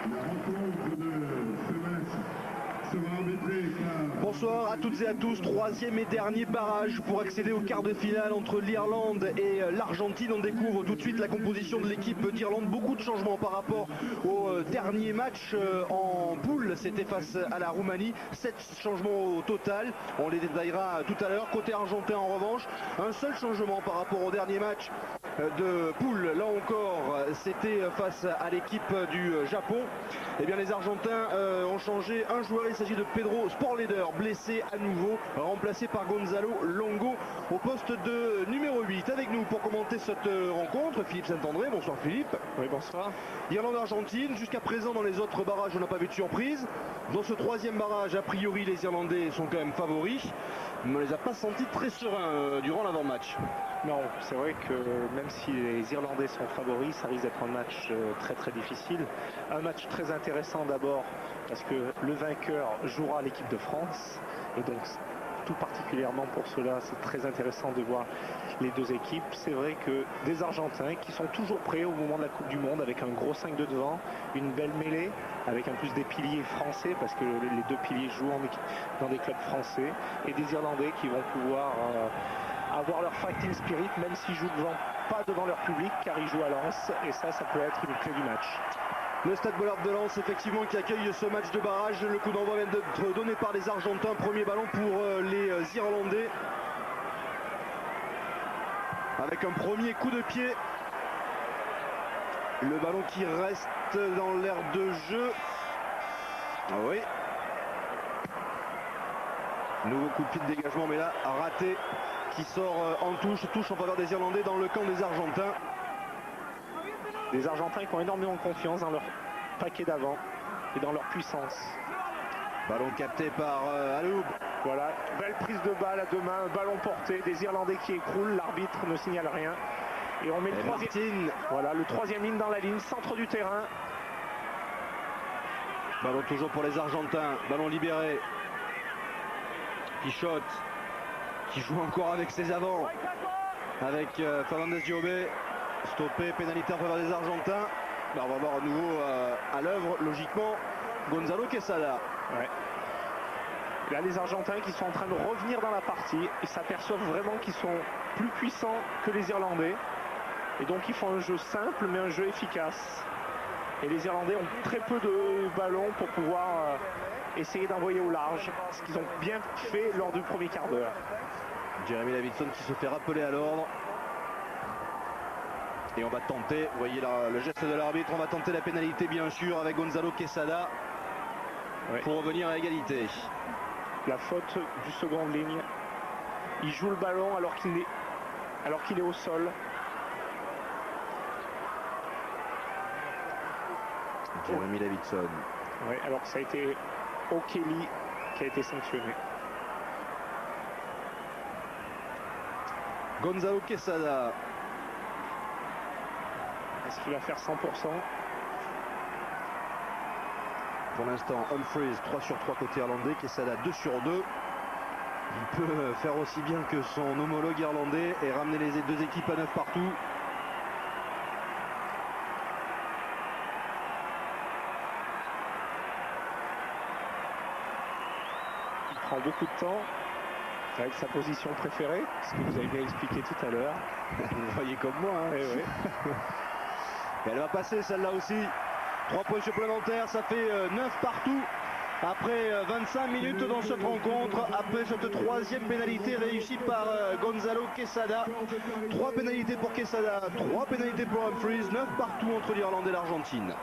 La rencontre de ce match sera arbitrée par... Bonsoir à toutes et à tous, troisième et dernier barrage pour accéder au quart de finale entre l'Irlande et l'Argentine. On découvre tout de suite la composition de l'équipe d'Irlande, beaucoup de changements par rapport au dernier match en poule, c'était face à la Roumanie, 7 changements au total, on les détaillera tout à l'heure. Côté argentin en revanche, un seul changement par rapport au dernier match de poule, là encore c'était face à l'équipe du Japon. Et bien les Argentins ont changé un joueur, il s'agit de Pedro Sportleader, blessé à nouveau, remplacé par Gonzalo Longo au poste de numéro 8. Avec nous pour commenter cette rencontre, Philippe Saint-André. Bonsoir Philippe. Oui, bonsoir. Irlande-Argentine, jusqu'à présent dans les autres barrages on n'a pas vu de surprise. Dans ce troisième barrage, a priori les Irlandais sont quand même favoris, mais on ne les a pas sentis très sereins durant l'avant-match. Non, c'est vrai que même si les Irlandais sont favoris, ça risque d'être un match très difficile. Un match très intéressant d'abord parce que le vainqueur jouera l'équipe de France. Et donc tout particulièrement pour cela, c'est très intéressant de voir les deux équipes. C'est vrai que des Argentins qui sont toujours prêts au moment de la Coupe du Monde avec un gros 5-2 devant, une belle mêlée avec en plus des piliers français parce que les deux piliers jouent dans des clubs français, et des Irlandais qui vont pouvoir avoir leur fighting spirit même s'ils jouent pas devant leur public car ils jouent à Lens, et ça peut être une clé du match. Le Stade Bollaert de Lens, effectivement, qui accueille ce match de barrage. Le coup d'envoi vient d'être donné par les Argentins. Premier ballon pour les Irlandais. Avec un premier coup de pied. Le ballon qui reste dans l'aire de jeu. Ah oui. Nouveau coup de pied de dégagement, mais là, raté. Qui sort en touche en faveur des Irlandais dans le camp des Argentins. Des Argentins qui ont énormément de confiance dans leur paquet d'avant et dans leur puissance. Ballon capté par Aloub. Voilà, belle prise de balle à deux mains, ballon porté, des Irlandais qui écroulent, l'arbitre ne signale rien. Et on met le troisième. Voilà, le troisième ligne dans la ligne, centre du terrain. Ballon toujours pour les Argentins, ballon libéré. Pichotte, qui joue encore avec ses avants. Avec Fernandez Diobé. Stoppé, pénalité en faveur des Argentins. Ben, on va voir à nouveau à l'œuvre, logiquement, Gonzalo Quesada. Ouais. Là, les Argentins qui sont en train de revenir dans la partie, ils s'aperçoivent vraiment qu'ils sont plus puissants que les Irlandais. Et donc ils font un jeu simple, mais un jeu efficace. Et les Irlandais ont très peu de ballons pour pouvoir essayer d'envoyer au large, ce qu'ils ont bien fait lors du premier quart d'heure. Jeremy Davidson qui se fait rappeler à l'ordre. Et on va tenter, vous voyez là, le geste de l'arbitre, on va tenter la pénalité bien sûr avec Gonzalo Quesada, ouais, pour revenir à égalité. La faute du second ligne. Il joue le ballon alors qu'il est au sol. Jeremy Davidson. Oui, alors que ça a été O'Kelly qui a été sanctionné. Gonzalo Quesada. Est-ce qu'il va faire 100%? Pour l'instant, Humphries 3 sur 3 côté irlandais, Quesada 2 sur 2. Il peut faire aussi bien que son homologue irlandais et ramener les deux équipes à 9 partout. Il prend beaucoup de temps avec sa position préférée, ce que vous avez bien expliqué tout à l'heure. Vous voyez comme moi, hein. Oui. Et elle va passer celle-là aussi. 3 points supplémentaires, ça fait 9 partout. Après 25 minutes dans cette rencontre, après cette troisième pénalité réussie par Gonzalo Quesada. 3 pénalités pour Quesada, 3 pénalités pour Humphries, 9 partout entre l'Irlande et l'Argentine.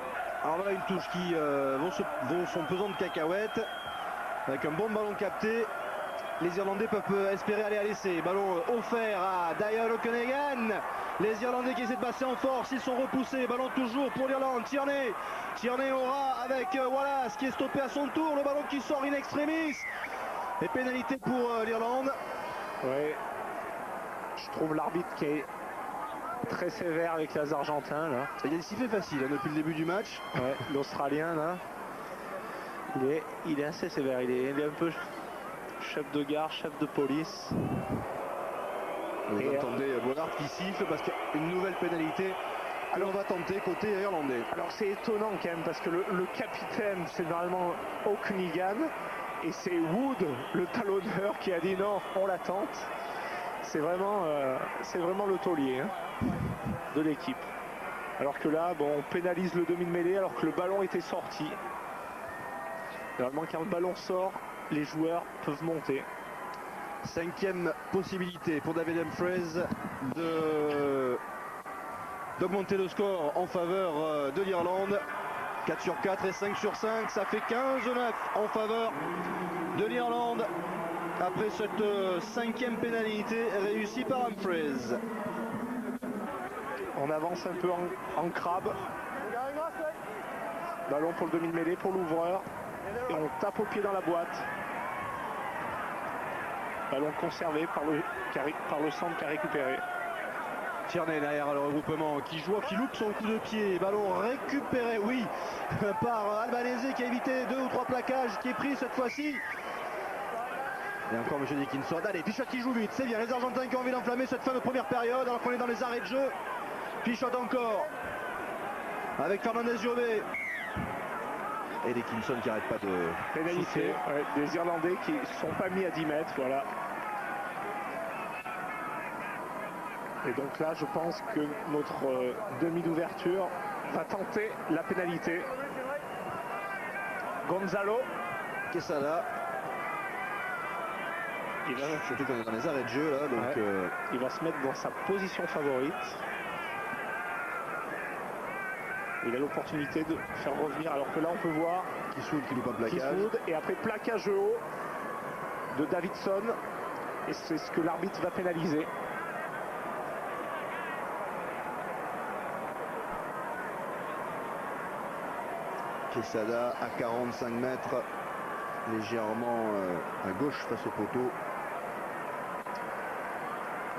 Alors voilà une touche qui vont son pesant de cacahuètes. Avec un bon ballon capté. Les Irlandais peuvent espérer aller à l'essai. Ballon offert à Dyer O'Conneghan. Les Irlandais qui essaient de passer en force, ils sont repoussés. Ballon toujours pour l'Irlande. Tierney aura avec Wallace qui est stoppé à son tour. Le ballon qui sort in extremis. Et pénalité pour l'Irlande. Oui. Je trouve l'arbitre qui est très sévère avec les Argentins. Là. Il est sifflé facile hein, depuis le début du match. Ouais, l'Australien là. Il est assez sévère. Il est un peu chef de gare, chef de police. Vous entendez Bollard qui siffle parce qu'il y a une nouvelle pénalité Alors on va tenter côté irlandais. Alors c'est étonnant quand même parce que le capitaine c'est normalement O'Cunigan et c'est Wood, le talonneur, qui a dit non, on la tente. C'est vraiment le taulier de l'équipe. Alors que là, bon, on pénalise le demi de mêlée alors que le ballon était sorti. Normalement quand le ballon sort, les joueurs peuvent monter. 5e possibilité pour David Humphreys d'augmenter le score en faveur de l'Irlande. 4 sur 4 et 5 sur 5, ça fait 15-9 en faveur de l'Irlande après cette 5e pénalité réussie par Humphreys. On avance un peu en crabe. Ballon pour le demi de mêlée, pour l'ouvreur. Et on tape au pied dans la boîte. Ballon conservé par le centre qui a récupéré. Tierney derrière le regroupement qui loupe son coup de pied. Ballon récupéré, oui, par Albanese qui a évité 2 ou 3 plaquages, qui est pris cette fois-ci. Et encore M. Dickinson. Allez, Pichot qui joue vite, c'est bien. Les Argentins qui ont envie d'enflammer cette fin de première période alors qu'on est dans les arrêts de jeu. Pichot encore avec Fernandez Jové. Et Dickinson qui n'arrête pas de pénalité, des Irlandais qui ne sont pas mis à 10 mètres, voilà. Et donc là, je pense que notre demi d'ouverture va tenter la pénalité. Gonzalo. Quesada. Surtout qu'on est dans les arrêts de jeu là, donc il va se mettre dans sa position favorite. Il a l'opportunité de faire revenir, alors que là on peut voir Kiswood qui loupe un plaquage. Et après plaquage haut de Davidson. Et c'est ce que l'arbitre va pénaliser. Quesada à 45 mètres, légèrement à gauche face au poteau.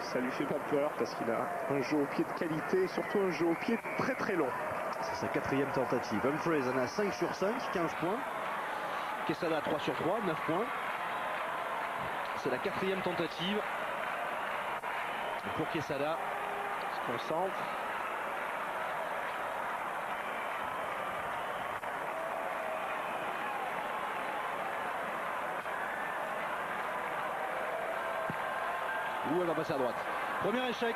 Ça lui fait pas peur parce qu'il a un jeu au pied de qualité et surtout un jeu au pied très très long. C'est sa 4e tentative. Humphreys en a 5 sur 5, 15 points. Quesada 3 sur 3, 9 points. C'est la 4e tentative pour Quesada. Il se concentre. Elle va passer à droite. Premier échec.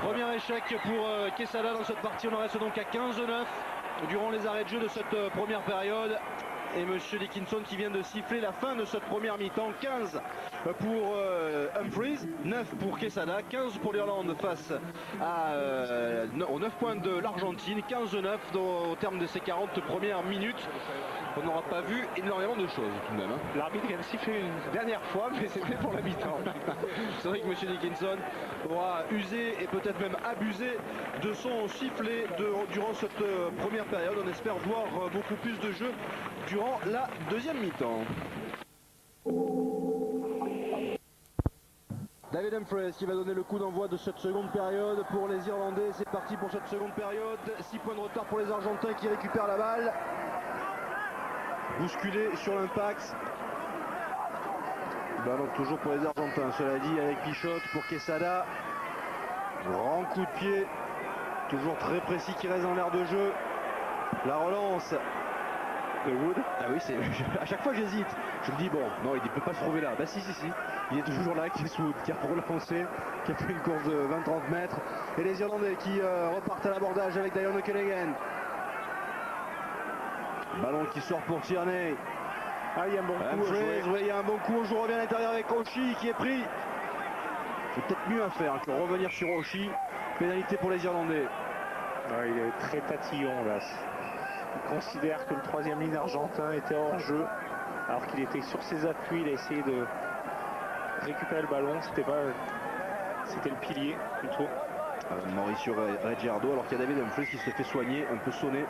Premier échec pour Quesada dans cette partie. On en reste donc à 15-9 durant les arrêts de jeu de cette première période. Et Monsieur Dickinson qui vient de siffler la fin de cette première mi-temps. 15 pour Humphreys, 9 pour Quesada, 15 pour l'Irlande face aux 9 points de l'Argentine. 15-9 au terme de ces 40 premières minutes. On n'aura pas vu énormément de choses tout de même. L'arbitre vient de siffler une dernière fois, mais c'était pour la mi-temps. C'est vrai que M. Dickinson aura usé et peut-être même abusé de son sifflet durant cette première période. On espère voir beaucoup plus de jeux durant la deuxième mi-temps. David Humphreys qui va donner le coup d'envoi de cette seconde période pour les Irlandais. C'est parti pour cette seconde période. 6 points de retard pour les Argentins qui récupèrent la balle. Bousculé sur l'impact. Ballon toujours pour les Argentins. Cela dit avec Pichot pour Quesada. Grand coup de pied. Toujours très précis qui reste dans l'air de jeu. La relance de Wood. Ah oui, à chaque fois j'hésite. Je me dis bon, non, il ne peut pas se trouver là. Bah si. Il est toujours là, Wood qui a relancé, qui a fait une course de 20-30 mètres. Et les Irlandais qui repartent à l'abordage avec Dion O'Callaghan. Ballon qui sort pour Tierney. Ah, il y a un bon coup. Il y a un bon coup. Je reviens à l'intérieur avec Oshie qui est pris. C'est peut-être mieux à faire que revenir sur Oshie. Pénalité pour les Irlandais. Ah, il est très tatillon là. Il considère que le 3e ligne argentin était hors jeu. Alors qu'il était sur ses appuis. Il a essayé de récupérer le ballon. C'était le pilier plutôt. Mauricio Reggiardo, alors qu'il y a David Humphreys qui se fait soigner, un peu sonné.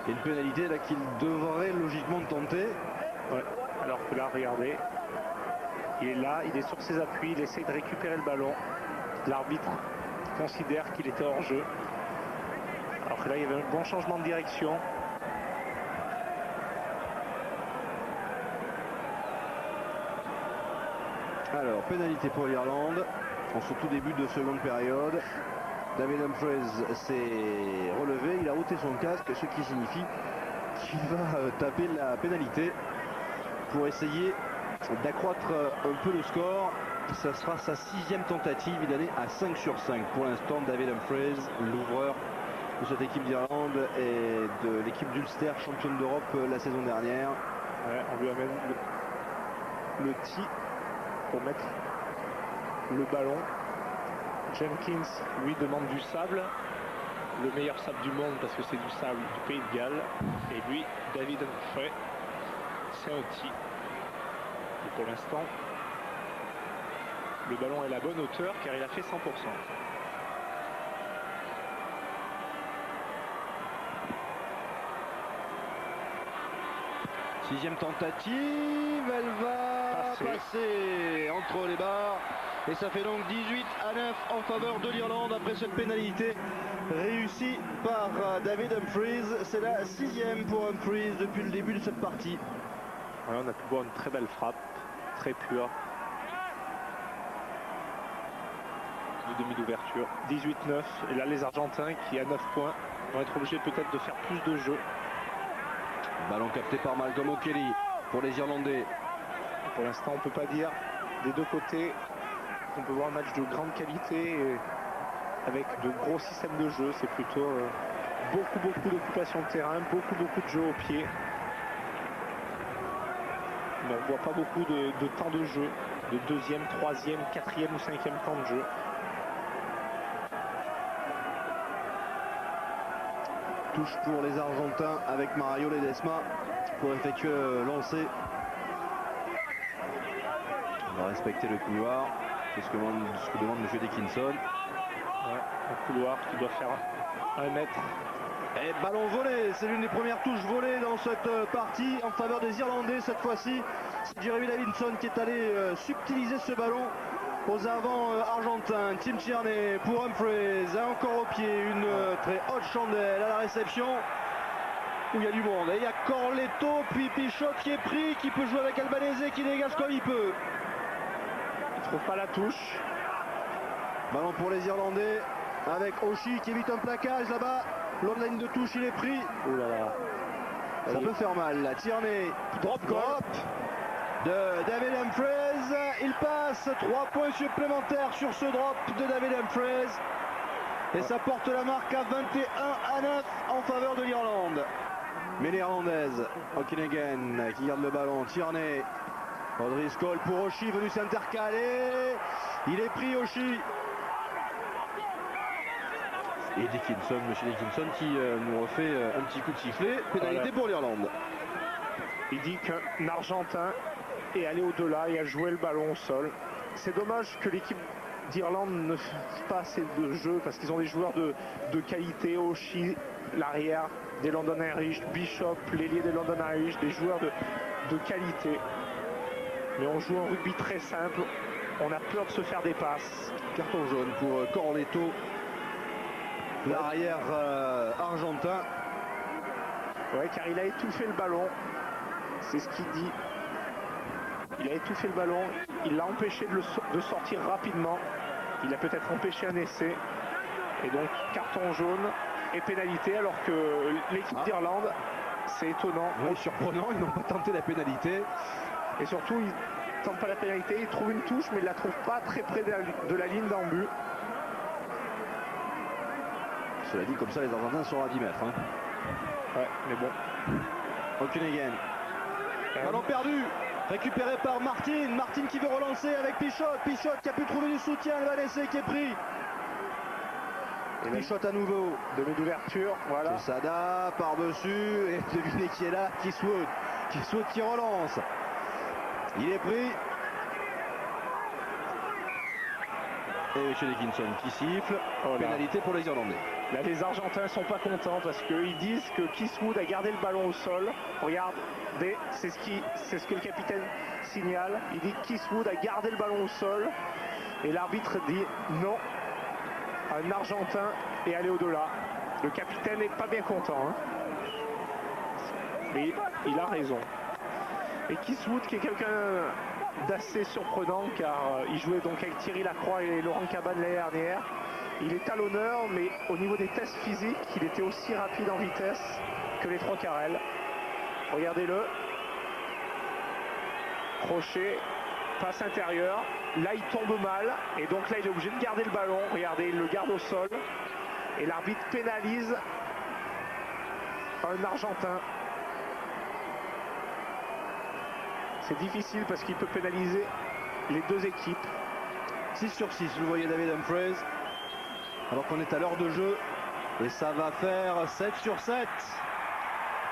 Et une pénalité là qu'il devrait logiquement tenter. Ouais. Alors que là, regardez, il est là, il est sur ses appuis, il essaie de récupérer le ballon. L'arbitre considère qu'il était hors jeu. Alors que là, il y avait un bon changement de direction. Alors, pénalité pour l'Irlande en ce tout début de seconde période. David Humphreys s'est relevé, il a ôté son casque, ce qui signifie qu'il va taper la pénalité pour essayer d'accroître un peu le score. Ça sera sa 6e tentative, il en est à 5 sur 5 pour l'instant. David Humphreys, l'ouvreur de cette équipe d'Irlande et de l'équipe d'Ulster, championne d'Europe la saison dernière. Ouais, on lui amène le tee pour mettre le ballon. Jenkins lui demande du sable, le meilleur sable du monde parce que c'est du sable du Pays de Galles. Et lui, David Humphrey, c'est un tee. Et pour l'instant, le ballon est à la bonne hauteur car il a fait 100%. Sixième tentative, elle va passer entre les barres. Et ça fait donc 18-9 en faveur de l'Irlande après cette pénalité réussie par David Humphreys. C'est la 6e pour Humphreys depuis le début de cette partie. Voilà, on a pu voir une très belle frappe, très pure. De demi d'ouverture. 18-9. Et là, les Argentins qui, à 9 points, vont être obligés peut-être de faire plus de jeu. Ballon capté par Malcolm O'Kelly pour les Irlandais. Pour l'instant, on ne peut pas dire des deux côtés qu'on peut voir un match de grande qualité et avec de gros systèmes de jeu. C'est plutôt beaucoup d'occupation de terrain, beaucoup de jeu au pied. Mais on ne voit pas beaucoup de temps de jeu, de deuxième, troisième, quatrième ou cinquième temps de jeu. Touche pour les Argentins avec Mario Ledesma pour effectuer le lancer. On va respecter le couloir, c'est ce que demande M. Dickinson. Ouais, un couloir qui doit faire 1 mètre. Et ballon volé, c'est l'une des premières touches volées dans cette partie en faveur des Irlandais cette fois-ci. C'est Jeremy Davidson qui est allé subtiliser ce ballon aux avants argentins. Tim Tierney pour Humphreys, encore au pied, une très haute chandelle à la réception où il y a du monde. Et il y a Corletto, puis Pichot qui est pris, qui peut jouer avec Albanese, qui dégage comme il peut. Il ne trouve pas la touche. Ballon pour les Irlandais avec Oshie qui évite un plaquage là-bas. L'autre de la ligne de touche, il est pris. Oh là là. Ça peut faire mal là. Tierney, drop de David Humphreys. Il passe 3 points supplémentaires sur ce drop de David Humphreys. Et ça porte la marque à 21-9 en faveur de l'Irlande. Mais l'Irlandaise, O'Kinagan qui garde le ballon. Tierney, O'Driscoll pour Oshie venu s'intercaler. Il est pris Oshie. Et Dickinson, M. Dickinson qui nous refait un petit coup de sifflet. Pénalité pour l'Irlande. Il dit qu'un Argentin est allé au-delà et a joué le ballon au sol. C'est dommage que l'équipe d'Irlande ne fasse pas assez de jeu parce qu'ils ont des joueurs de qualité. Oshie, l'arrière des London Irish, Bishop, l'ailier des London Irish, des joueurs de qualité. Mais on joue un rugby très simple. On a peur de se faire des passes. Carton jaune pour Corletto, l'arrière argentin. Ouais, car il a étouffé le ballon. C'est ce qu'il dit. Il a étouffé le ballon. Il l'a empêché de sortir rapidement. Il a peut-être empêché un essai. Et donc, carton jaune et pénalité. Alors que l'équipe d'Irlande, c'est étonnant. Oui, surprenant. Ils n'ont pas tenté la pénalité. Et surtout, ils ne tentent pas la pénalité. Ils trouvent une touche, mais ils ne la trouvent pas très près de la ligne d'en but. Cela dit, comme ça, les Argentins sont à 10 mètres. Hein. Ouais, mais bon. O'Kinagan. Ballon perdu. Récupéré par Martin. Martin qui veut relancer avec Pichot. Pichot qui a pu trouver du soutien. Albanese qui est pris. Et Pichot à nouveau. Demi d'ouverture. Voilà. Sada par-dessus. Et devinez qui est là. Qui saute, qui relance. Il est pris. Et M. Dickinson qui siffle. Pénalité pour les Irlandais. Là, les Argentins sont pas contents parce qu'ils disent que Kiswood a gardé le ballon au sol. Regardez, c'est ce que le capitaine signale. Il dit que Kiswood a gardé le ballon au sol. Et l'arbitre dit non. Un Argentin est allé au-delà. Le capitaine n'est pas bien content. Hein. Mais il a raison. Et Kiswood qui est quelqu'un d'assez surprenant car il jouait donc avec Thierry Lacroix et Laurent Cabane l'année dernière. Il est talonneur, mais au niveau des tests physiques, il était aussi rapide en vitesse que les 3 Carrel. Regardez-le. Crochet, passe intérieure. Là, il tombe mal. Et donc là, il est obligé de garder le ballon. Regardez, il le garde au sol. Et l'arbitre pénalise un Argentin. C'est difficile parce qu'il peut pénaliser les 2 équipes. 6 sur 6, vous voyez David Humphreys. Alors qu'on est à l'heure de jeu. Et ça va faire 7 sur 7.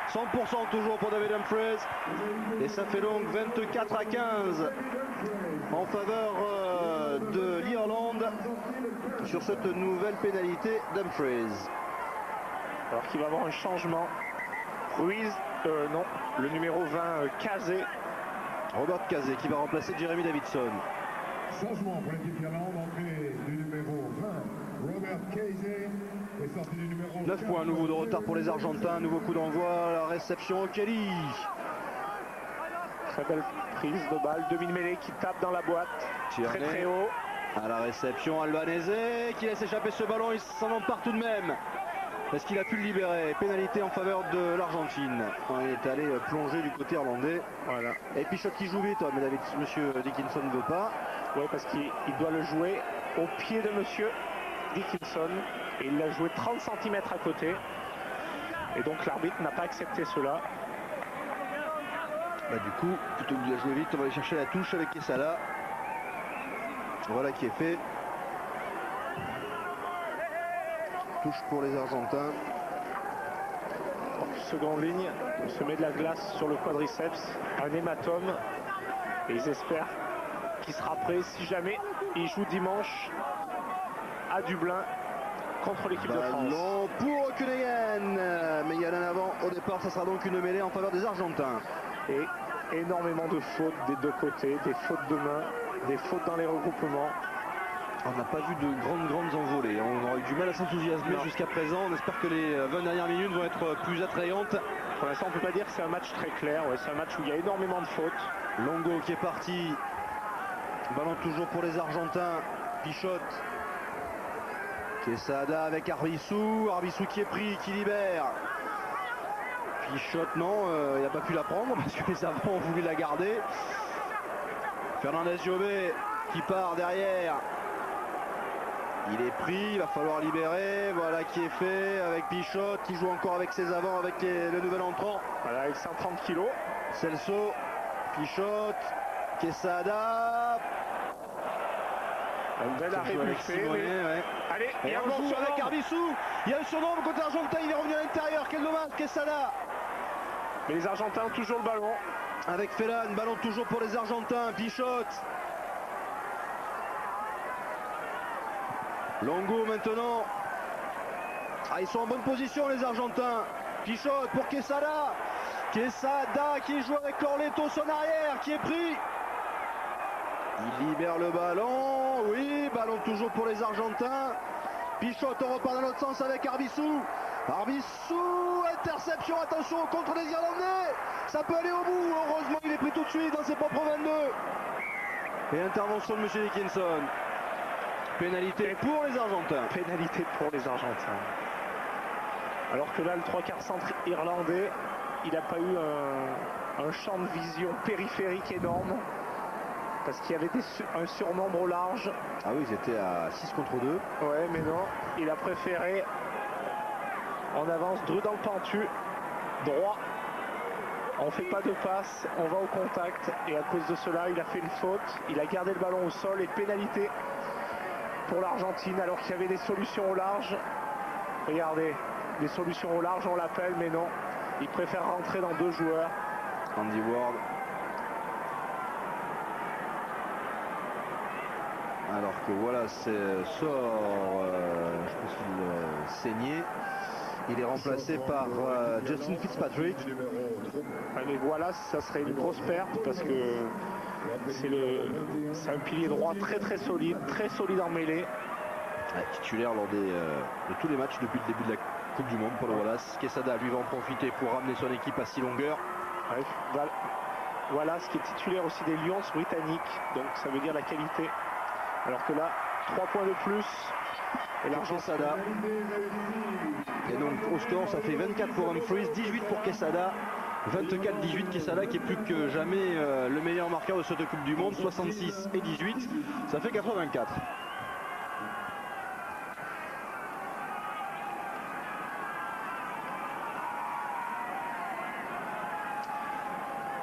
100% toujours pour David Humphreys. Et ça fait donc 24-15 en faveur de l'Irlande sur cette nouvelle pénalité d'Humphreys. Alors qu'il va avoir un changement. Ruiz, non, le numéro 20, Casey. Robert Casey qui va remplacer Jeremy Davidson. Changement pour l'équipe d'Irlande, entrée du numéro 20, Robert Casey, et sortie du numéro 9 points, nouveau de retard pour les Argentins, nouveau coup d'envoi, la réception au Kelly. Très belle prise de balle, demi-mêlée qui tape dans la boîte, Tierney. très haut. À la réception, Albanese qui laisse échapper ce ballon, il s'en empare tout de même. Est-ce qu'il a pu le libérer? Pénalité en faveur de l'Argentine. Il est allé plonger du côté irlandais. Voilà. Et Pichot qui joue vite, mais monsieur Dickinson ne veut pas. Oui, parce qu'il doit le jouer au pied de monsieur Dickinson. Et il l'a joué 30 cm à côté. Et donc l'arbitre n'a pas accepté cela. Du coup, plutôt que de la jouer vite, on va aller chercher la touche avec Quesada. Voilà qui est fait. Touche pour les Argentins. Seconde ligne, on se met de la glace sur le quadriceps, un hématome. Et ils espèrent qu'il sera prêt si jamais il joue dimanche à Dublin contre l'équipe de France. Ballon pour Kuneyen. Mais il y a l'un avant. Au départ, ça sera donc une mêlée en faveur des Argentins. Et énormément de fautes des 2 côtés, des fautes de main, des fautes dans les regroupements. On n'a pas vu de grandes envolées. On aura eu du mal à s'enthousiasmer jusqu'à présent. On espère que les 20 dernières minutes vont être plus attrayantes. Pour l'instant, on ne peut pas dire que c'est un match très clair. Ouais, c'est un match où il y a énormément de fautes. Longo qui est parti. Ballon toujours pour les Argentins. Pichot. Quesada avec Arbissou. Arbissou qui est pris, qui libère. Pichot, non, il n'a pas pu la prendre parce que les avants ont voulu la garder. Fernandez Jobé qui part derrière. Il est pris, il va falloir libérer. Voilà qui est fait avec Pichot qui joue encore avec ses avants, avec le nouvel entrant. Voilà, avec 130 kg. Celso, Pichot, Quesada. Un bel arrêt buffet. Ouais. Allez, Et il y a un on joue surnombre. avec Arbissou. Il y a un surnombre côté argentin, il est revenu à l'intérieur. Quel dommage, Quesada. Mais les Argentins ont toujours le ballon. Avec Félan, ballon toujours pour les Argentins. Pichot. Longo maintenant. Ils sont en bonne position les Argentins. Pichot pour Quesada. Quesada qui joue avec Corleto son arrière qui est pris. Il libère le ballon. Oui, ballon toujours pour les Argentins. Pichot on repart dans l'autre sens avec Arbissou. Arbissou, interception, attention contre les Irlandais. Ça peut aller au bout. Heureusement il est pris tout de suite dans ses propres 22. Et intervention de M. Dickinson. Pénalité pour les Argentins. Pénalité pour les Argentins. Alors que là, le 3/4 centre irlandais, il n'a pas eu un champ de vision périphérique énorme. Parce qu'il y avait un surnombre au large. Ah oui, ils étaient à 6 contre 2. Ouais, mais non. Il a préféré. On avance, Dru dans le pentu. Droit. On ne fait pas de passe, on va au contact. Et à cause de cela, il a fait une faute. Il a gardé le ballon au sol et pénalité pour l'Argentine alors qu'il y avait des solutions au large. Regardez, des solutions au large, on l'appelle, mais non. Il préfère rentrer dans 2 joueurs. Andy Ward. Alors que voilà, c'est sort, je pense qu'il saignait. Il est remplacé par Justin Fitzpatrick. Ouais, mais voilà, ça serait une grosse perte parce que c'est un pilier droit très solide en mêlée. Titulaire lors de tous les matchs depuis le début de la Coupe du Monde pour le Wallace. Quesada lui va en profiter pour ramener son équipe à 6 longueurs. Ouais, voilà ce qui est titulaire aussi des Lions britanniques, donc ça veut dire la qualité. Alors que là, 3 points de plus Et pour Quesada. Et donc au score, ça fait 24 pour Humphries, 18 pour Quesada. 24-18, Quesada qui est plus que jamais le meilleur marqueur de cette Coupe du Monde, 66 et 18, ça fait 84.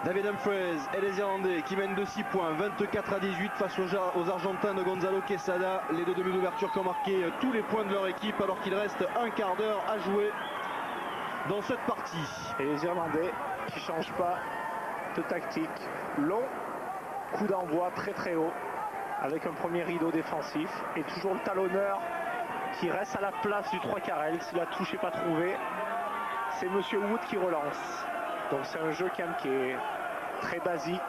David Humphries et les Irlandais qui mènent de 6 points, 24 à 18 face aux Argentins de Gonzalo Quesada. Les deux demi d'ouverture qui ont marqué tous les points de leur équipe alors qu'il reste un quart d'heure à jouer dans cette partie. Et les Irlandais qui ne changent pas de tactique. Long coup d'envoi très très haut avec un premier rideau défensif et toujours le talonneur qui reste à la place du 3 Carrel. Si la touche n'est pas trouvée, c'est Monsieur Wood qui relance. Donc c'est un jeu quand même qui est très basique,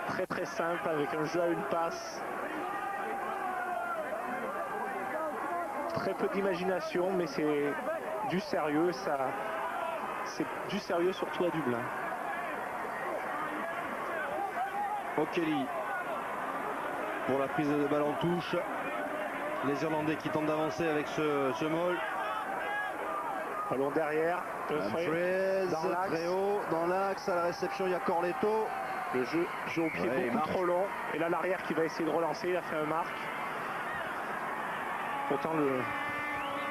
très très simple avec un jeu à une passe. Très peu d'imagination mais c'est du sérieux, c'est du sérieux surtout à Dublin. O'Kelly pour la prise de balle en touche. Les Irlandais qui tentent d'avancer avec ce maul. Ballon derrière. Humphries, très haut dans l'axe, à la réception il y a Corletto. Le jeu au pied beaucoup trop long. Et là l'arrière qui va essayer de relancer, il a fait un marque. Pourtant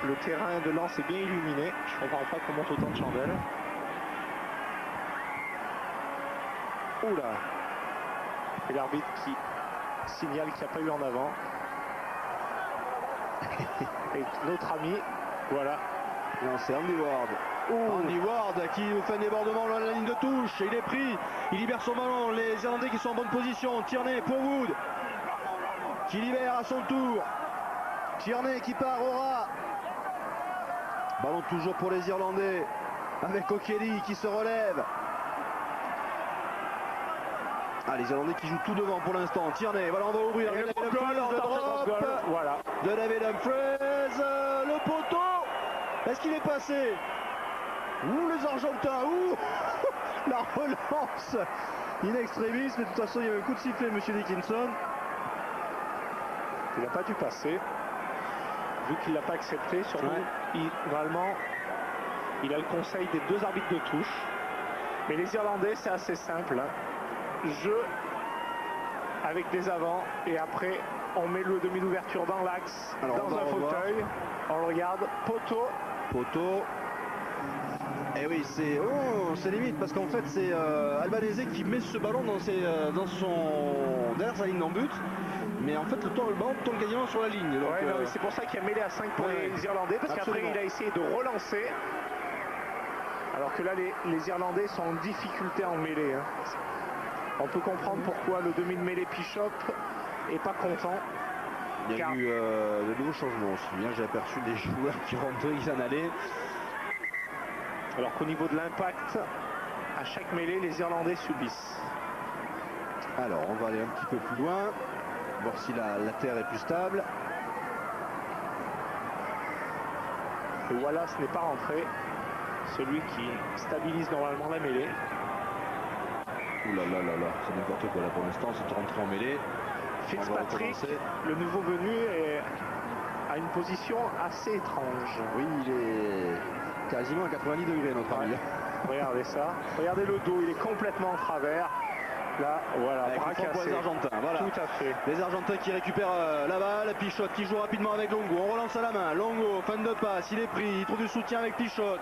le terrain de lance est bien illuminé. Je ne comprends pas qu'on monte autant de chandelles. Oula. Et l'arbitre qui signale qu'il n'y a pas eu en avant. Et notre ami, voilà. Non, c'est Andy Ward. Andy Ward qui nous fait un débordement dans la ligne de touche. Il est pris, il libère son ballon. Les Irlandais qui sont en bonne position. Tierney pour Wood qui libère à son tour. Tierney qui part au ras. Ballon toujours pour les Irlandais avec O'Kelly qui se relève. Ah, les Irlandais qui jouent tout devant pour l'instant. Tierney, voilà, on va ouvrir. Et le drop, voilà. De David Humphries, le poteau. Est-ce qu'il est passé? Ouh, les Argentins, ouh. La relance in extremis, mais de toute façon il y avait un coup de sifflet, monsieur Dickinson. Il n'a pas dû passer, vu qu'il ne l'a pas accepté. Surtout, normalement, il a le conseil des deux arbitres de touche. Mais les Irlandais, c'est assez simple. Jeu avec des avants et après on met le demi d'ouverture dans l'axe, dans un fauteuil. On le regarde, poteau. Et oui, c'est limite parce qu'en fait c'est Albanese qui met ce ballon derrière sa ligne d'en but. Mais en fait le ballon tombe quasiment sur la ligne. Donc, c'est pour ça qu'il a mêlé à 5 pour les Irlandais, parce qu'après il a essayé de relancer. Alors que là les Irlandais sont en difficulté en mêlée. On peut comprendre pourquoi le demi de mêlée Pichop est pas content. Il y a eu de nouveaux changements aussi. Bien, j'ai aperçu des joueurs qui rentraient, qui s'en allaient. Alors qu'au niveau de l'impact, à chaque mêlée, les Irlandais subissent. Alors, on va aller un petit peu plus loin, voir si la terre est plus stable. Et Wallace n'est pas rentré, celui qui stabilise normalement la mêlée. Ouh là là là là, c'est n'importe quoi là pour l'instant, c'est rentré en mêlée. Fitzpatrick, le nouveau venu, a une position assez étrange. Oui, il est quasiment à 90 degrés notre ami. Regardez ça, regardez le dos, il est complètement en travers. Là, voilà, bras cassé pour les Argentins. Voilà. Tout à fait. Les Argentins qui récupèrent la balle, Pichot qui joue rapidement avec Longo. On relance à la main. Longo, fin de passe, il est pris, il trouve du soutien avec Pichot.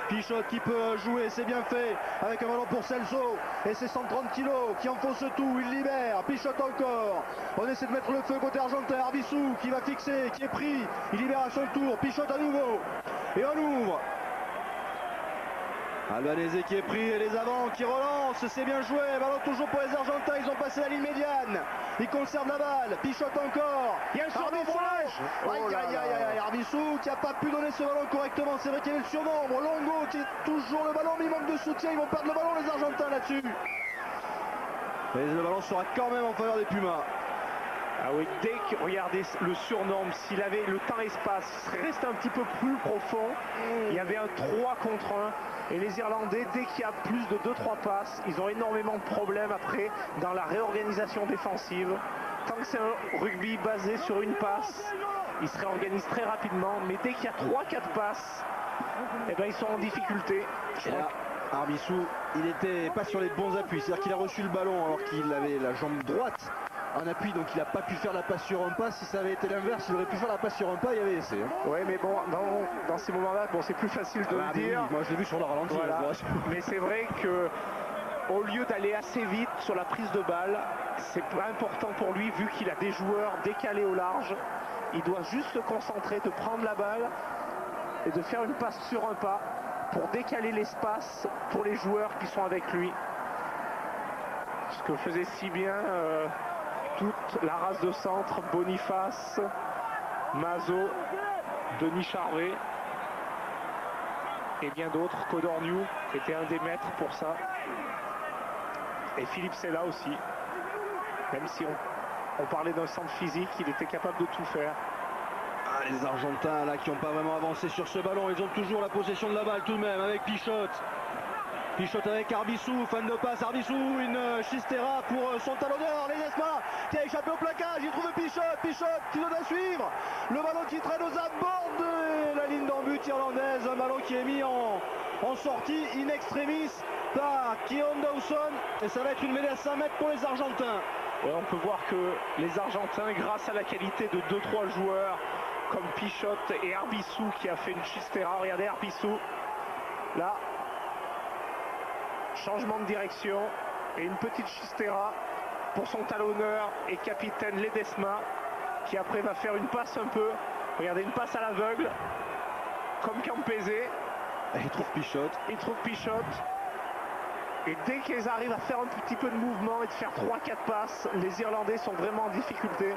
Pichot qui peut jouer, c'est bien fait, avec un ballon pour Celso et ses 130 kilos qui enfonce tout, il libère, Pichot encore, on essaie de mettre le feu côté argentin, Arbissou qui va fixer, qui est pris, il libère à son tour, Pichot à nouveau, et on ouvre. Albanese qui est pris et les avants qui relancent, c'est bien joué, ballon toujours pour les Argentins, ils ont passé la ligne médiane, ils conservent la balle, Pichot encore, il y a le surnombrage. Arbissou qui n'a pas pu donner ce ballon correctement, c'est vrai qu'il y avait le surnombre, Longo qui est toujours le ballon mais il manque de soutien, ils vont perdre le ballon les Argentins là-dessus. Et le ballon sera quand même en faveur des Pumas. Ah oui, dès que, regardez le surnombre, s'il avait le temps-espace, il serait resté un petit peu plus profond. Il y avait un 3 contre 1. Et les Irlandais, dès qu'il y a plus de 2-3 passes, ils ont énormément de problèmes après dans la réorganisation défensive. Tant que c'est un rugby basé sur une passe, Ils se réorganisent très rapidement, mais dès qu'il y a 3-4 passes, eh ben, ils sont en difficulté. Et là, Arbissou, il n'était pas sur les bons appuis. C'est-à-dire qu'il a reçu le ballon alors qu'il avait la jambe droite en appui, donc il n'a pas pu faire la passe sur un pas. Si ça avait été l'inverse, il aurait pu faire la passe sur un pas, il y avait essai. Oui, mais bon, dans ces moments-là, bon, c'est plus facile de le dire. Oui, moi je l'ai vu sur le ralenti. Voilà. Mais c'est vrai que au lieu d'aller assez vite sur la prise de balle, c'est pas important pour lui vu qu'il a des joueurs décalés au large. Il doit juste se concentrer, de prendre la balle et de faire une passe sur un pas pour décaler l'espace pour les joueurs qui sont avec lui. Ce que faisait si bien toute la race de centre, Boniface, Mazo, Denis Charvet et bien d'autres. Codorniou était un des maîtres pour ça. Et Philippe Sella aussi. Même si on parlait d'un centre physique, il était capable de tout faire. Ah, les Argentins là qui n'ont pas vraiment avancé sur ce ballon, ils ont toujours la possession de la balle tout de même avec Pichot. Pichot avec Arbissou, fin de passe, Arbissou, une Chistera pour son talonneur, Ledesma qui a échappé au plaquage, il trouve Pichot qui donne à suivre. Le ballon qui traîne aux abords de la ligne d'en but irlandaise, un ballon qui est mis en sortie in extremis par Keon Dawson et ça va être une mêlée à 5 mètres pour les Argentins. Ouais, on peut voir que les Argentins, grâce à la qualité de 2-3 joueurs comme Pichot et Arbissou qui a fait une Chistera, regardez Arbissou, là, changement de direction et une petite Chistera pour son talonneur et capitaine Ledesma qui après va faire une passe un peu, regardez, une passe à l'aveugle comme Campese. Il trouve Pichot. Et dès qu'ils arrivent à faire un petit peu de mouvement et de faire 3-4 passes, les Irlandais sont vraiment en difficulté.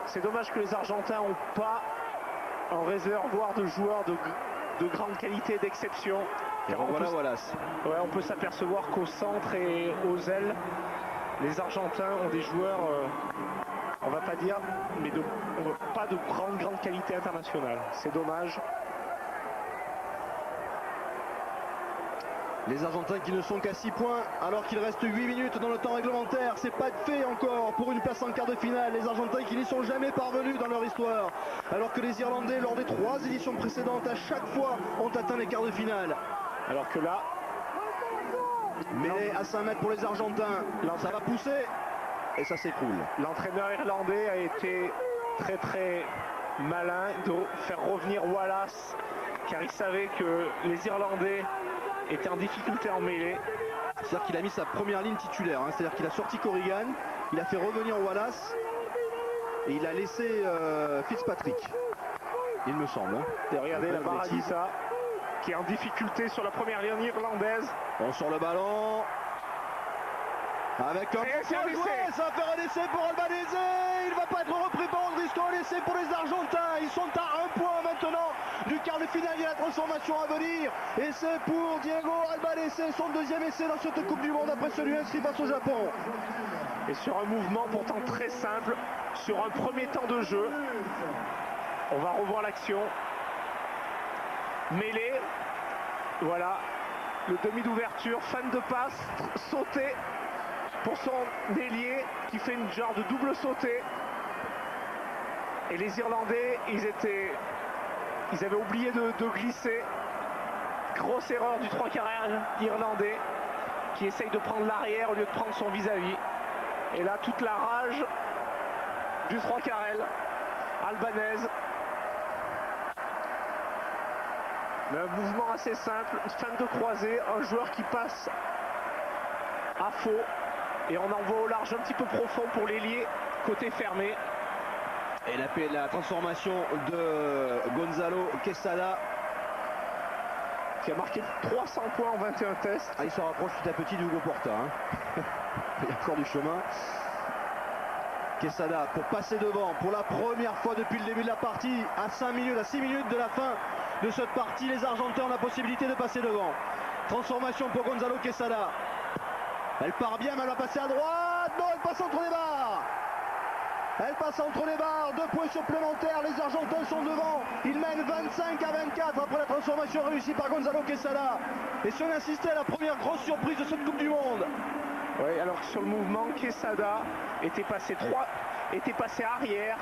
C'est dommage que les Argentins n'ont pas un réservoir de joueurs de grande qualité, d'exception. Et voilà Wallace. Ouais, on peut s'apercevoir qu'au centre et aux ailes, les Argentins ont des joueurs, on va pas dire, mais pas de grande qualité internationale. C'est dommage. Les Argentins qui ne sont qu'à 6 points alors qu'il reste 8 minutes dans le temps réglementaire. C'est pas fait encore pour une place en quart de finale. Les Argentins qui n'y sont jamais parvenus dans leur histoire. Alors que les Irlandais, lors des 3 éditions précédentes, à chaque fois ont atteint les quarts de finale. Alors que là, mêlée à 5 mètres pour les Argentins. Ça va pousser et ça s'écroule. L'entraîneur irlandais a été très malin de faire revenir Wallace car il savait que les Irlandais était en difficulté en mêlée. C'est-à-dire qu'il a mis sa première ligne titulaire, hein. C'est-à-dire qu'il a sorti Corrigan, il a fait revenir Wallace et il a laissé Fitzpatrick, il me semble. Hein. Et regardez la Baradissa qui est en difficulté sur la première ligne irlandaise. On sort le ballon avec un ça va faire un essai pour Albanese. Il va pas être repris par Andrisco. Un essai pour les Argentins. Ils sont à 1 point maintenant du quart de finale. Il y a la transformation à venir. Et c'est pour Diego Albanese, son 2e essai dans cette Coupe du Monde après celui inscrit face au Japon. Et sur un mouvement pourtant très simple, sur un premier temps de jeu, on va revoir l'action. Mêlée, voilà, le demi d'ouverture, fan de passe, sauté pour son ailier qui fait une genre de double sauté. Et les Irlandais, ils avaient oublié de glisser. Grosse erreur du 3 quarts irlandais qui essaye de prendre l'arrière au lieu de prendre son vis-à-vis. Et là, toute la rage du 3 quarts albanaise. Mais un mouvement assez simple, fin de croisée, un joueur qui passe à faux. Et on envoie au large un petit peu profond pour l'ailier, côté fermé. Et la transformation de Gonzalo Quesada qui a marqué 300 points en 21 tests. Ah, il s'en rapproche petit à petit du Hugo Porta. Hein. Il y a encore du chemin. Quesada pour passer devant pour la première fois depuis le début de la partie. À 6 minutes de la fin de cette partie, les Argentins ont la possibilité de passer devant. Transformation pour Gonzalo Quesada. Elle part bien, mais elle va passer à droite. Non, elle passe entre les barres. Elle passe entre les barres. 2 points supplémentaires. Les Argentins sont devant. Ils mènent 25-24 après la transformation réussie par Gonzalo Quesada. Et si on insistait à la première grosse surprise de cette Coupe du Monde. Oui, alors que sur le mouvement, Quesada était passé arrière.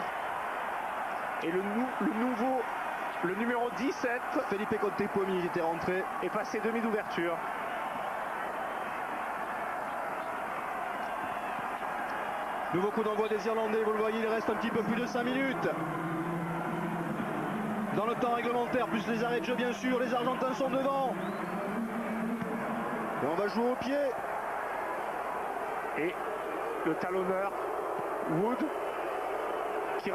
Et le numéro 17, Felipe Contepomi qui était rentré. est passé demi d'ouverture. Nouveau coup d'envoi des Irlandais, vous le voyez, il reste un petit peu plus de 5 minutes. Dans le temps réglementaire, plus les arrêts de jeu bien sûr, les Argentins sont devant. Et on va jouer au pied. Et le talonneur, Wood, qui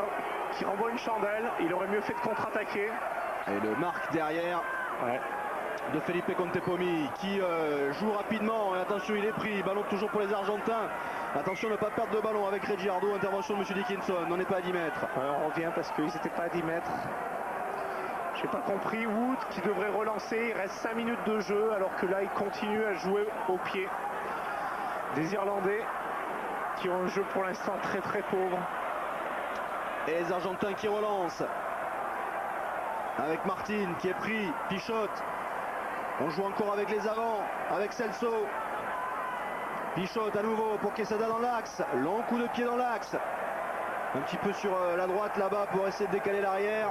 renvoie une chandelle. Il aurait mieux fait de contre-attaquer. Et le marque derrière de Felipe Contepomi qui joue rapidement. Et attention, il est pris. Ballon toujours pour les Argentins. Attention de ne pas perdre de ballon avec Reggiardo. Intervention de M. Dickinson. On n'est pas à 10 mètres. On revient parce qu'ils n'étaient pas à 10 mètres. Je n'ai pas compris. Wood qui devrait relancer. Il reste 5 minutes de jeu alors que là, il continue à jouer au pied. Des Irlandais qui ont un jeu pour l'instant très très pauvre. Et les Argentins qui relancent. Avec Martin qui est pris. Pichotte. On joue encore avec les avants. Avec Celso. Pichotte à nouveau pour Quesada dans l'axe. Long coup de pied dans l'axe. Un petit peu sur la droite là-bas pour essayer de décaler l'arrière.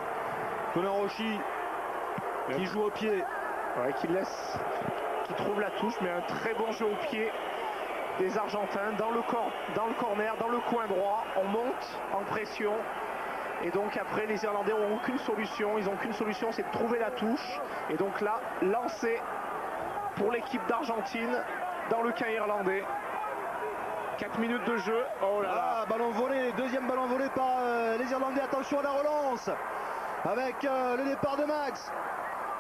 Conor Oshie qui joue au pied. Ouais, qui trouve la touche, mais un très bon jeu au pied des Argentins dans le corner, dans le coin droit. On monte en pression. Et donc après, les Irlandais n'ont aucune solution. Ils n'ont qu'une solution, c'est de trouver la touche. Et donc là, lancer pour l'équipe d'Argentine dans le camp irlandais. 4 minutes de jeu. Oh là là. Ah, ballon volé, deuxième ballon volé par les Irlandais. Attention à la relance avec le départ de Max.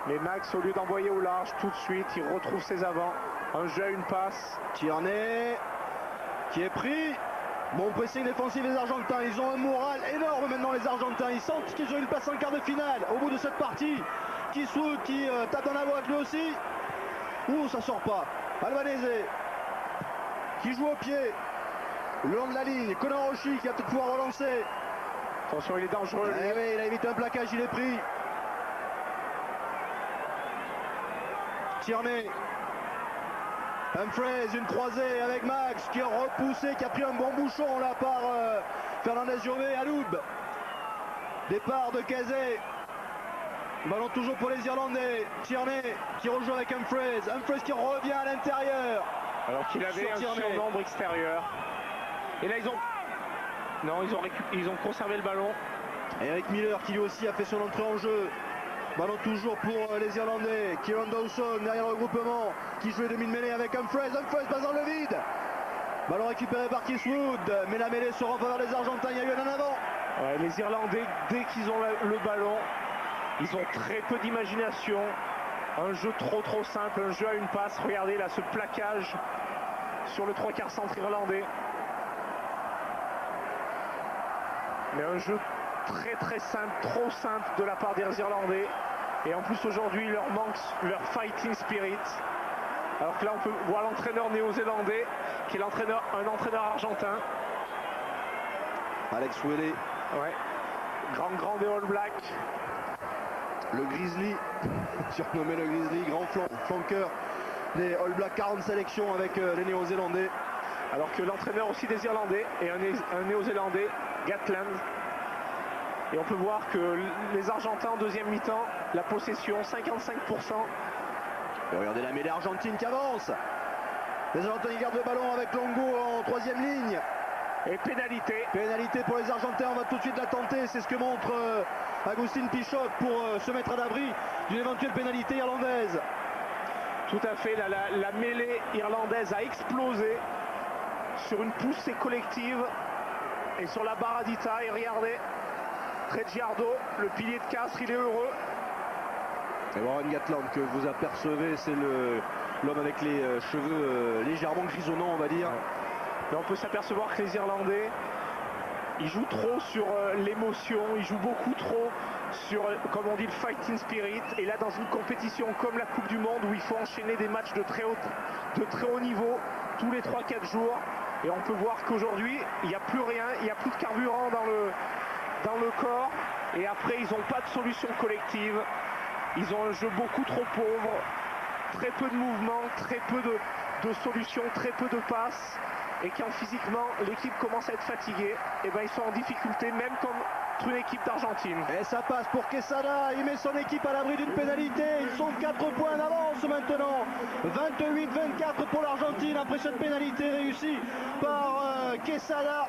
Mais Max, au lieu d'envoyer au large tout de suite, il retrouve ses avants. Un jeu à une passe. Tierney qui est pris. Bon pressing défensif des Argentins. Ils ont un moral énorme maintenant les Argentins. Ils sentent qu'ils ont une place en quart de finale au bout de cette partie. Qui tape dans la boîte lui aussi. Ouh, ça sort pas. Albanese qui joue au pied le long de la ligne. Conor Oshie qui va peut-être pouvoir relancer. Attention, il est dangereux. Eh oui, il a évité un plaquage, il est pris. Tierney. Humphreys, une croisée avec Max qui a repoussé, qui a pris un bon bouchon là par Fernandez Jové à Loub. Départ de Kazé. Ballon toujours pour les Irlandais. Tierney qui rejoue avec Humphreys. Humphreys qui revient à l'intérieur. Alors qu'il avait un surnombre extérieur. Et là ils ont conservé le ballon. Eric Miller qui lui aussi a fait son entrée en jeu. Ballon toujours pour les Irlandais. Kieran Dawson derrière le regroupement qui jouait demi-mêlée avec Humphreys. Humphreys passe dans le vide. Ballon récupéré par Kiswood. Mais la mêlée sera en faveur des Argentins. Il y a eu un en avant. Ouais, les Irlandais, dès qu'ils ont le ballon, ils ont très peu d'imagination. Un jeu trop simple, un jeu à une passe. Regardez là ce plaquage sur le 3/4 centre irlandais. Mais un jeu très simple, trop simple de la part des Irlandais. Et en plus aujourd'hui, il leur manque leur fighting spirit. Alors que là, on peut voir l'entraîneur néo-zélandais, qui est un entraîneur argentin. Alex Welle. Ouais. Grand des All Blacks. Le Grizzly, surnommé le Grizzly, grand flanqueur des All Blacks, 40 sélections avec les Néo-Zélandais. Alors que l'entraîneur aussi des Irlandais est un Néo-Zélandais, Gatland. Et on peut voir que les Argentins en deuxième mi-temps, la possession 55%. Et regardez la mêlée argentine qui avance. Les Argentins ils gardent le ballon avec Longo en troisième ligne. Et pénalité. Pénalité pour les Argentins, on va tout de suite la tenter. C'est ce que montre Agustin Pichotte pour se mettre à l'abri d'une éventuelle pénalité irlandaise. Tout à fait, la mêlée irlandaise a explosé sur une poussée collective et sur la Baradita. Et regardez, Reggiardo, le pilier de Castres, il est heureux. Et Warren Gatland que vous apercevez, c'est l'homme avec les cheveux légèrement grisonnants, on va dire. Mais on peut s'apercevoir que les Irlandais, ils jouent trop sur l'émotion, ils jouent beaucoup trop sur, comme on dit, le fighting spirit. Et là, dans une compétition comme la Coupe du Monde, où il faut enchaîner des matchs de très haut niveau tous les 3-4 jours, et on peut voir qu'aujourd'hui, il n'y a plus rien, il n'y a plus de carburant dans le corps. Et après, ils n'ont pas de solution collective. Ils ont un jeu beaucoup trop pauvre, très peu de mouvements, très peu de solutions, très peu de passes. Et quand physiquement l'équipe commence à être fatiguée, et ben ils sont en difficulté, même contre une équipe d'Argentine. Et ça passe pour Quesada, il met son équipe à l'abri d'une pénalité, ils sont 4 points d'avance maintenant. 28-24 pour l'Argentine après cette pénalité réussie par Quesada.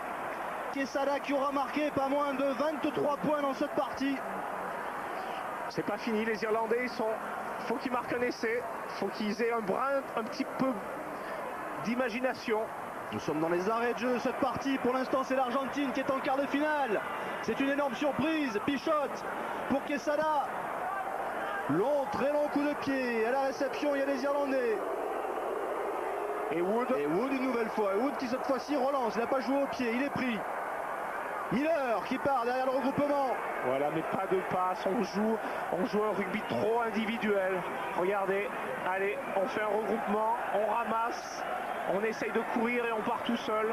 Quesada qui aura marqué pas moins de 23 points dans cette partie. C'est pas fini, les Irlandais, faut qu'ils marquent un essai, faut qu'ils aient un petit peu d'imagination. Nous sommes dans les arrêts de jeu de cette partie. Pour l'instant, c'est l'Argentine qui est en quart de finale. C'est une énorme surprise. Pichotte pour Quesada. Très long coup de pied. À la réception, il y a les Irlandais. Et Wood une nouvelle fois. Et Wood qui cette fois-ci relance. Il n'a pas joué au pied. Il est pris. Miller qui part derrière le regroupement. Voilà, mais pas de passe. On joue un rugby trop individuel. Regardez. Allez, on fait un regroupement. On ramasse. On essaye de courir et on part tout seul.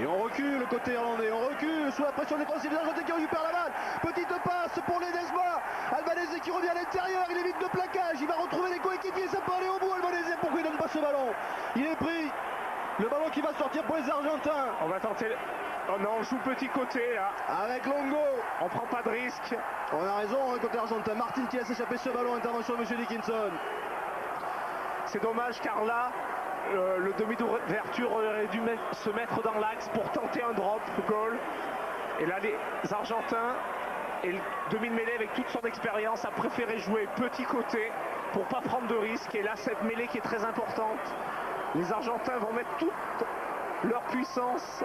Et on recule côté irlandais, on recule sous la pression défensive des Argentins qui récupèrent la balle. Petite passe pour Ledesma. Albanese qui revient à l'intérieur, il évite le plaquage, il va retrouver les coéquipiers, ça peut aller au bout. Albanese, pourquoi il donne pas ce ballon? Il est pris. Le ballon qui va sortir pour les Argentins. On va tenter. Oh non, on joue petit côté là. Avec Longo. On prend pas de risque. On a raison, côté argentin. Martin qui laisse échapper ce ballon, intervention de M. Dickinson. C'est dommage car là, le demi d'ouverture aurait dû se mettre dans l'axe pour tenter un drop goal. Et là, les Argentins et le demi de mêlée avec toute son expérience a préféré jouer petit côté pour pas prendre de risques. Et là, cette mêlée qui est très importante. Les Argentins vont mettre toute leur puissance,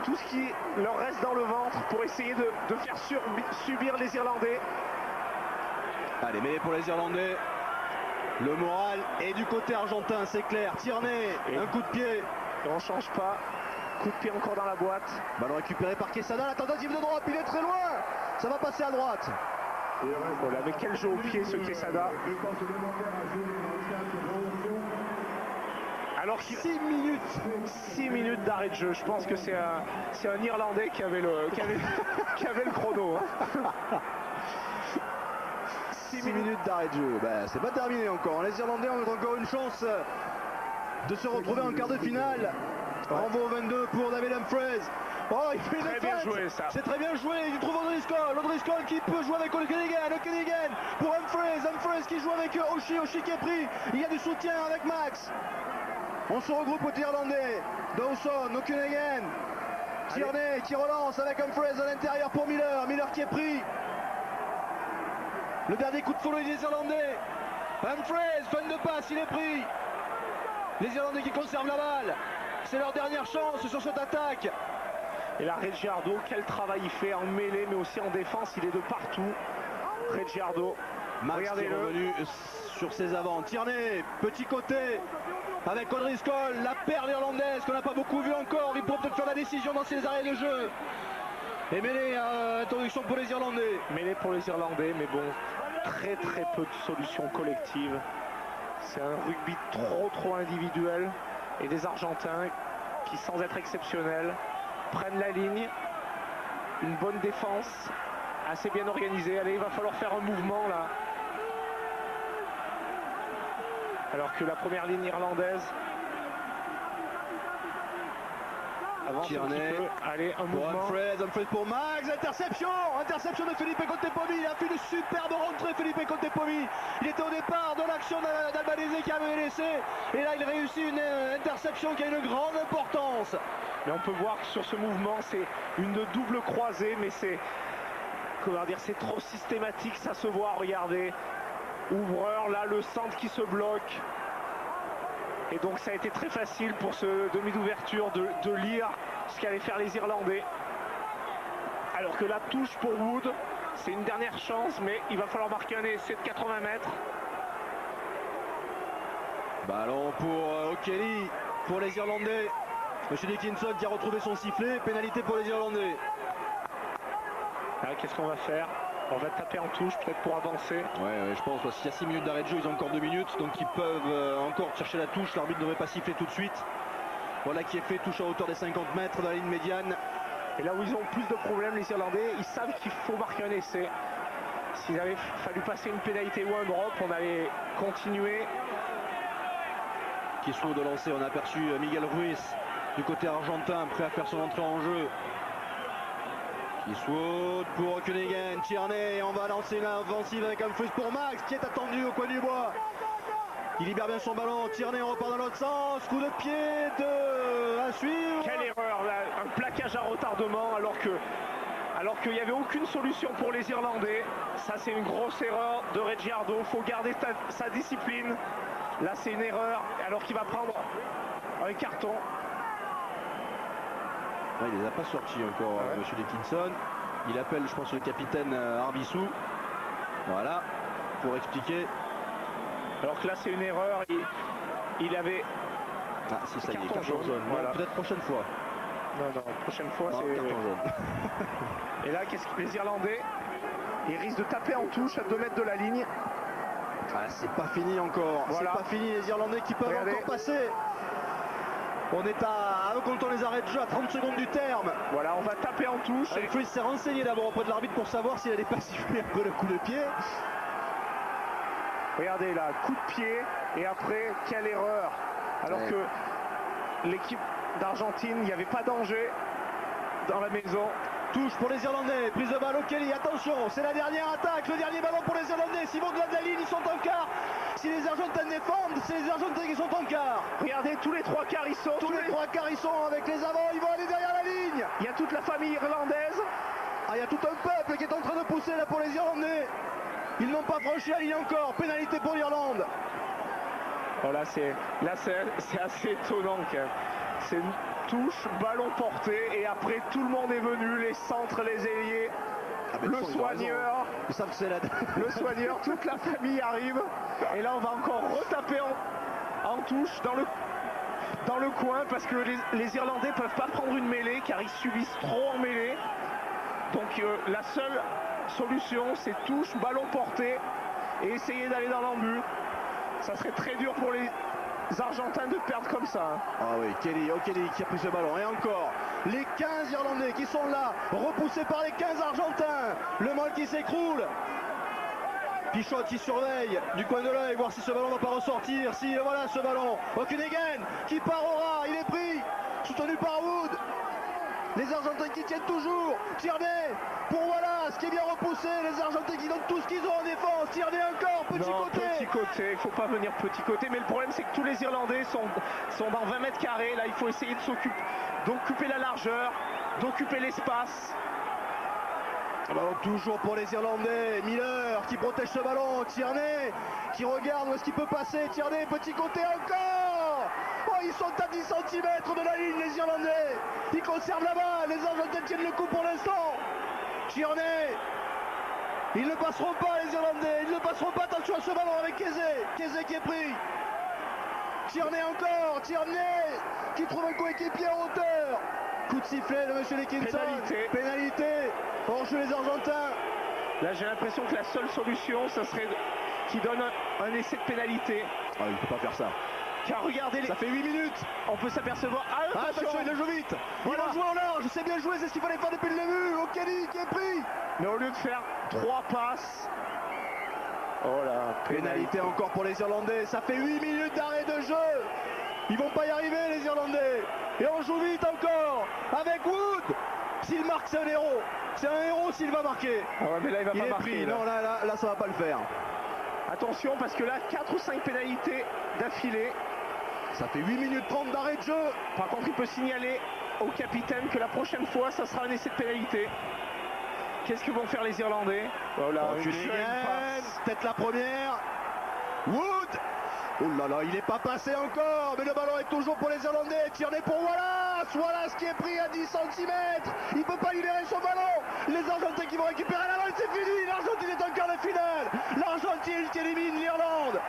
tout ce qui leur reste dans le ventre pour essayer de faire subir les Irlandais. Allez, mêlée pour les Irlandais. Le moral est du côté argentin, c'est clair. Tierney, un coup de pied. Et on change pas. Coup de pied encore dans la boîte. Ballon récupéré par Quesada, la tentative de drop, il est très loin. Ça va passer à droite. Voilà, mais quel jeu au pied ce Quesada. Alors 6 minutes d'arrêt de jeu. Je pense que c'est un Irlandais qui avait le chrono. 6 minutes d'arrêt de jeu. C'est pas terminé encore. Les Irlandais ont encore une chance de se retrouver en quart de finale. Renvoi au 22 pour David Humphreys. Oh, il fait très bien joué ça. C'est très bien joué. Il trouve O'Driscoll qui peut jouer avec O'Callaghan pour Humphreys qui joue avec Oshie qui est pris. Il y a du soutien avec Max. On se regroupe aux Irlandais. Dawson, O'Callaghan, Tierney qui relance avec Humphreys à l'intérieur pour Miller qui est pris. Le dernier coup de folie des Irlandais. Humphreys, fin de passe, il est pris. Les Irlandais qui conservent la balle. C'est leur dernière chance sur cette attaque. Et là, Reggiardo, quel travail il fait en mêlée, mais aussi en défense. Il est de partout. Reggiardo, regardez-le. Revenu sur ses avants. Tierney, petit côté. Avec O'Driscoll, la perle irlandaise qu'on n'a pas beaucoup vu encore. Il pourrait peut-être faire la décision dans ses arrêts de jeu. Et mêlée, introduction pour les Irlandais. Mêlée pour les Irlandais, mais bon, très peu de solutions collectives. C'est un rugby trop individuel. Et des Argentins qui, sans être exceptionnels, prennent la ligne. Une bonne défense, assez bien organisée. Allez, il va falloir faire un mouvement là. Alors que la première ligne irlandaise avance un petit peu. Allez, un mouvement. Humphreys pour Max, interception de Felipe Contepomi. Il a fait une superbe rentrée, Felipe Contepomi. Il était au départ de l'action d'Albanese qui avait laissé. Et là, il réussit une interception qui a une grande importance. Mais on peut voir que sur ce mouvement, c'est une double croisée, mais c'est trop systématique, ça se voit, regardez. Ouvreur, là, le centre qui se bloque. Et donc ça a été très facile pour ce demi d'ouverture de lire ce qu'allaient faire les Irlandais. Alors que la touche pour Wood, c'est une dernière chance, mais il va falloir marquer un essai de 80 mètres. Ballon pour O'Kelly, pour les Irlandais. Monsieur Dickinson qui a retrouvé son sifflet, pénalité pour les Irlandais. Qu'est-ce qu'on va faire? On va taper en touche peut-être pour avancer. Ouais, je pense. S'il y a 6 minutes d'arrêt de jeu, ils ont encore 2 minutes. Donc ils peuvent encore chercher la touche. L'arbitre ne devrait pas siffler tout de suite. Voilà qui est fait. Touche à hauteur des 50 mètres dans la ligne médiane. Et là où ils ont plus de problèmes, les Irlandais, ils savent qu'il faut marquer un essai. S'il avait fallu passer une pénalité ou un drop, on allait continuer. Qui est sourd de lancer. On a aperçu Miguel Ruiz du côté argentin, prêt à faire son entrée en jeu. Eastwood pour Kunigan, Tierney, on va lancer l'offensive avec Humphries pour Max qui est attendu au coin du bois. Il libère bien son ballon, Tierney repart dans l'autre sens, coup de pied à suivre. Quelle erreur là, un plaquage à retardement alors qu'il n'y avait aucune solution pour les Irlandais. Ça c'est une grosse erreur de Reggiardo, il faut garder sa discipline. Là c'est une erreur alors qu'il va prendre un carton. Ouais, il les a pas sortis encore, monsieur Dickinson. Il appelle, je pense, le capitaine Arbissou. Voilà, pour expliquer. Alors que là c'est une erreur, il avait... Ah si, ça y est, carton carton jaune. Voilà. Peut-être prochaine fois. Non, prochaine fois c'est... carton jaune. Et là, qu'est-ce que les Irlandais, ils risquent de taper en touche à 2 mètres de la ligne. Ah, c'est pas fini encore. Voilà. C'est pas fini, les Irlandais qui peuvent Regardez. encore passer. On est à quand on les arrête de jeu à 30 secondes du terme. Voilà, on va taper en touche. Humphries s'est renseigné d'abord auprès de l'arbitre pour savoir s'il allait pas siffler un peu le coup de pied. Regardez là, coup de pied et après, quelle erreur. Alors que l'équipe d'Argentine, il n'y avait pas danger dans la maison. Touche pour les Irlandais, prise de balle O'Kelly, attention, c'est la dernière attaque, le dernier ballon pour les Irlandais. S'ils vont de la ligne, ils sont en quart. Si les Argentins défendent, c'est les Argentins qui sont en quart. Regardez, tous les 3 quarts ils sont. Tous les 3 quarts ils sont avec les avants, ils vont aller derrière la ligne. Il y a toute la famille irlandaise. Ah, il y a tout un peuple qui est en train de pousser là pour les Irlandais. Ils n'ont pas franchi la ligne encore, pénalité pour l'Irlande. Voilà, c'est assez étonnant quand même. C'est une touche, ballon porté et après tout le monde est venu, les centres, les ailiers, le soigneur, ils savent que c'est la... le soigneur, toute la famille arrive et là on va encore retaper en touche dans le coin parce que les Irlandais ne peuvent pas prendre une mêlée car ils subissent trop en mêlée. Donc la seule solution c'est touche, ballon porté et essayer d'aller dans l'embut. Ça serait très dur pour les Argentins de perdre comme ça. Ah oui, O'Kelly qui a pris ce ballon. Et encore, les 15 Irlandais qui sont là, repoussés par les 15 Argentins. Le mal qui s'écroule. Pichot qui surveille du coin de l'œil, voir si ce ballon ne va pas ressortir. Si, voilà ce ballon. O'Cunningham qui part au ras, il est pris, soutenu par Wood. Les Argentins qui tiennent toujours. Tierney pour voilà, ce qui est bien repoussé. Les Argentins qui donnent tout ce qu'ils ont en défense. Tierney encore, petit côté. Petit côté, il ne faut pas venir petit côté. Mais le problème, c'est que tous les Irlandais sont dans 20 mètres carrés. Là, il faut essayer d'occuper la largeur, d'occuper l'espace. Ballon toujours pour les Irlandais. Miller qui protège ce ballon. Tierney qui regarde où est-ce qu'il peut passer. Tierney, petit côté encore. Oh, ils sont à 10 cm de la ligne, les Irlandais. Ils conservent la balle. Les Argentins tiennent le coup pour l'instant. Tierney. Ils ne passeront pas, les Irlandais. Ils ne passeront pas. Attention à ce ballon avec Kézé. Kézé qui est pris. Tierney encore. Tierney qui trouve un coéquipier en hauteur. Coup de sifflet de M. Dickinson. Pénalité. Hors-jeu les Argentins. Là, j'ai l'impression que la seule solution, ça serait qu'il donne un essai de pénalité. Ah, il ne peut pas faire ça. Car regardez, ça fait 8 minutes. On peut s'apercevoir. Attention, il le joue vite. Il va jouer en large. C'est bien joué, c'est ce qu'il fallait faire depuis le début. O'Kelly qui est pris. Mais au lieu de faire 3 passes. Oh là, pénalité encore pour les Irlandais. Ça fait 8 minutes d'arrêt de jeu. Ils vont pas y arriver, les Irlandais. Et on joue vite encore. Avec Wood. S'il marque, c'est un héros. C'est un héros s'il va marquer. Ah ouais, mais là, il va pas est marquer. Pris. Non, là, ça va pas le faire. Attention, parce que là, 4 ou 5 pénalités d'affilée. Ça fait 8 minutes 30 d'arrêt de jeu. Par contre, il peut signaler au capitaine que la prochaine fois, ça sera un essai de pénalité. Qu'est-ce que vont faire les Irlandais? Voilà, peut-être la première. Wood. Oh là là, il n'est pas passé encore, mais le ballon est toujours pour les Irlandais. Tierney pour Wallace. Wallace qui est pris à 10 cm. Il ne peut pas libérer son ballon. Les Argentins qui vont récupérer la balle, c'est fini. L'Argentine est en quart de finale. L'Argentine qui élimine l'Irlande.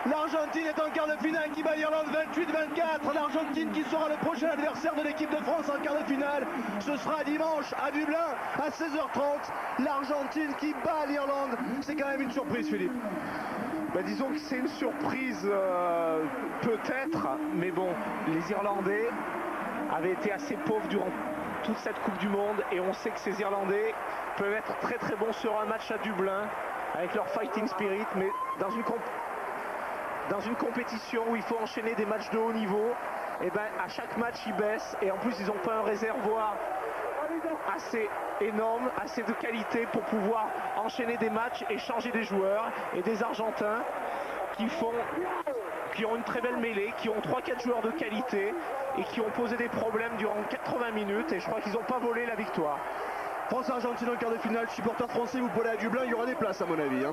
L'Argentine est en quart de finale qui bat l'Irlande 28-24. L'Argentine qui sera le prochain adversaire de l'équipe de France en quart de finale. Ce sera dimanche à Dublin à 16h30. L'Argentine qui bat l'Irlande. C'est quand même une surprise, Philippe. Bah, disons que c'est une surprise peut-être, mais bon, les Irlandais avaient été assez pauvres durant toute cette Coupe du Monde et on sait que ces Irlandais peuvent être très très bons sur un match à Dublin avec leur fighting spirit, mais dans une compétition où il faut enchaîner des matchs de haut niveau, et ben à chaque match ils baissent et en plus ils n'ont pas un réservoir assez énorme, assez de qualité pour pouvoir enchaîner des matchs et changer des joueurs. Et des Argentins qui ont une très belle mêlée, qui ont 3-4 joueurs de qualité et qui ont posé des problèmes durant 80 minutes. Et je crois qu'ils n'ont pas volé la victoire. France-Argentine en quart de finale, supporters français, vous pouvez aller à Dublin, il y aura des places à mon avis.